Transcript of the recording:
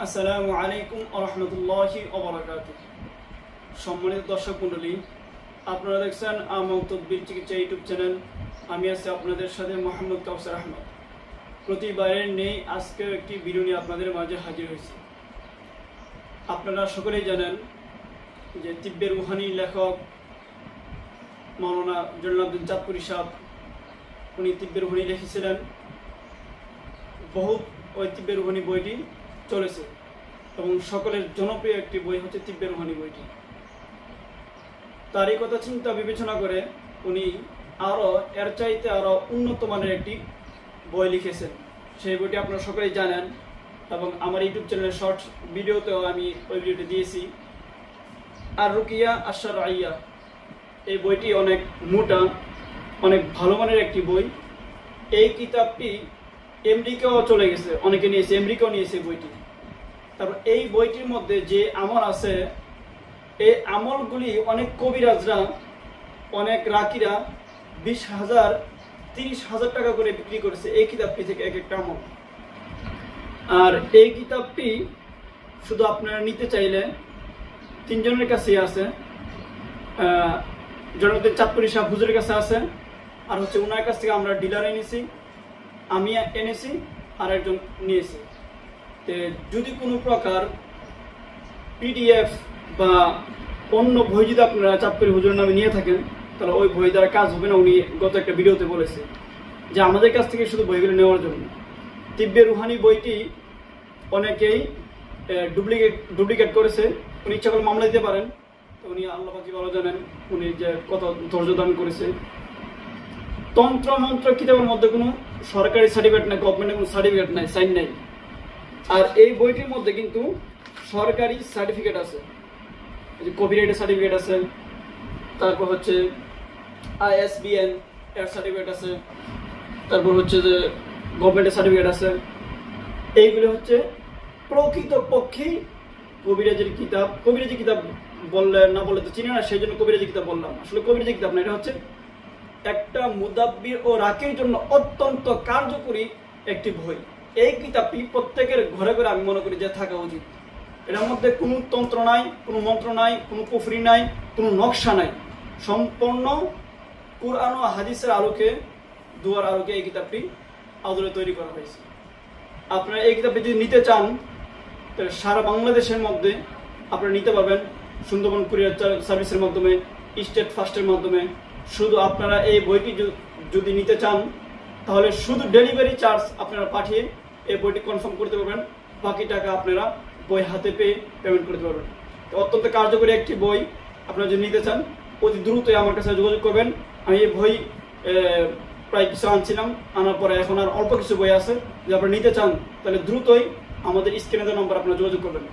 আসসালামু আলাইকুম ওয়া রাহমাতুল্লাহি ওয়া বারাকাতুহু। সম্মানিত দর্শক মণ্ডলী, আপনারা দেখছেন আমল তদবির চিকিৎসা ইউটিউব চ্যানেল। আমি আছি আপনাদের সাথে মোহাম্মদ কাউসার আহমদ। প্রতিবারের নেই আজকেও একটি ভিডিও নিয়ে আপনাদের মাঝে হাজির হয়েছি। আপনারা সকলেই জানেন যে তিব্বের রুহানি লেখক মাওলানা জয়নুল আবেদিন চাঁদপুরি সাহেব, উনি তিব্বের রুহানি লিখেছিলেন। বহুত ওই তিব্বের রুহানি বইটি চলেছে এবং সকলের জনপ্রিয় একটি বই হচ্ছে তিব্বের রুহানি বইটি। তারই কথা চিন্তা বিবেচনা করে উনি এর চাইতে আরো উন্নত মানের একটি বই লিখেছেন। সেই বইটি আপনারা সকলেই জানেন এবং আমার ইউটিউব চ্যানেলের শর্টস ভিডিওতেও আমি ওই ভিডিওটি দিয়েছি। আর রুকিয়া আশার আইয়া, এই বইটি অনেক মোটা, অনেক ভালো মানের একটি বই। এই কিতাবটি আমেরিকাও চলে গেছে, অনেকে নিয়েছে, আমেরিকাও নিয়েছে বইটি। তারপর এই বইটির মধ্যে যে আমল আছে, এই আমলগুলি অনেক কবিরাজরা, অনেক রাকিরা 20,000 30,000 টাকা করে বিক্রি করেছে এই কিতাবটি থেকে এক একটা আমল। আর এই কিতাবটি শুধু আপনারা নিতে চাইলে তিনজনের কাছেই আছে। জয়নুল আবেদিন চাঁদপুরি সাহেব হুজুরের কাছে আছে, আর হচ্ছে ওনার কাছ থেকে আমরা ডিলার এনেছি, আমি এনেছি, আর একজন নিয়েছি। যদি কোনো প্রকার পিডিএফ বা অন্য বই যদি আপনারা চাঁদপুরি হুজুরের নামে নিয়ে থাকেন, তাহলে ওই বই দ্বারা কাজ হবে না। উনি গত একটা ভিডিওতে বলেছে যে আমাদের কাছ থেকে শুধু বইগুলো নেওয়ার জন্য। তিব্বের রুহানি বইটি অনেকেই ডুপ্লিকেট করেছে। উনি ইচ্ছা করে মামলা দিতে পারেন। তো উনি আল্লাহ পাকি ভালো জানেন উনি যে কত ধৈর্য ধারণ করেছে। তন্ত্র মন্ত্র কিতাবের মধ্যে কোনো সরকারি সার্টিফিকেট নাই, গভর্নমেন্টের কোনো সার্টিফিকেট নাই, সাইন নাই। আর এই বইটির মধ্যে কিন্তু সরকারি সার্টিফিকেট আছে, কপিরাইটের সার্টিফিকেট আছে, তারপর হচ্ছে ISBN এর সার্টিফিকেট আছে, তারপর হচ্ছে যে গভর্নমেন্টের সার্টিফিকেট আছে। এইগুলো হচ্ছে প্রকৃতপক্ষেই কবিরাজের কিতাব। কবিরাজি কিতাব বললে না বললে তো চিনি না, সেই জন্য কবিরাজি কিতাব বললাম। আসলে কবিরাজি কিতাব না, এটা হচ্ছে একটা মুদাব্বির ও রাকির জন্য অত্যন্ত কার্যকরী একটি বই। এই কিতাবটি প্রত্যেকের ঘরে ঘরে আমি মনে করি যে থাকা উচিত। এটার মধ্যে কোনো তন্ত্র নাই, কোনো মন্ত্র নাই, কোনো কুফরি নাই, কোনো নকশা নাই। সম্পূর্ণ কুরআন ও হাদিসের আলোকে, দুয়ার আলোকে এই কিতাবটি আদলে তৈরি করা হয়েছে। আপনারা এই কিতাবটি যদি নিতে চান তাহলে সারা বাংলাদেশের মধ্যে আপনারা নিতে পারবেন, সুন্দরবন কুরিয়ার সার্ভিসের মাধ্যমে, স্টেট ফাস্টের মাধ্যমে। শুধু আপনারা এই বইটি যদি নিতে চান তাহলে শুধু ডেলিভারি চার্জ আপনারা পাঠিয়ে এই বইটি কনফার্ম করতে পারবেন। বাকি টাকা আপনারা বই হাতে পেয়ে পেমেন্ট করতে পারবেন। অত্যন্ত কার্যকরী একটি বই। আপনারা যদি নিতে চান অতি দ্রুতই আমার কাছে যোগাযোগ করবেন। আমি এই বই প্রায় কিছু আনছিলাম, আনার পরে এখন আর অল্প কিছু বই আছে। যদি আপনারা নিতে চান তাহলে দ্রুতই আমাদের স্ক্রিনে দেওয়া নম্বর আপনারা যোগাযোগ করবেন।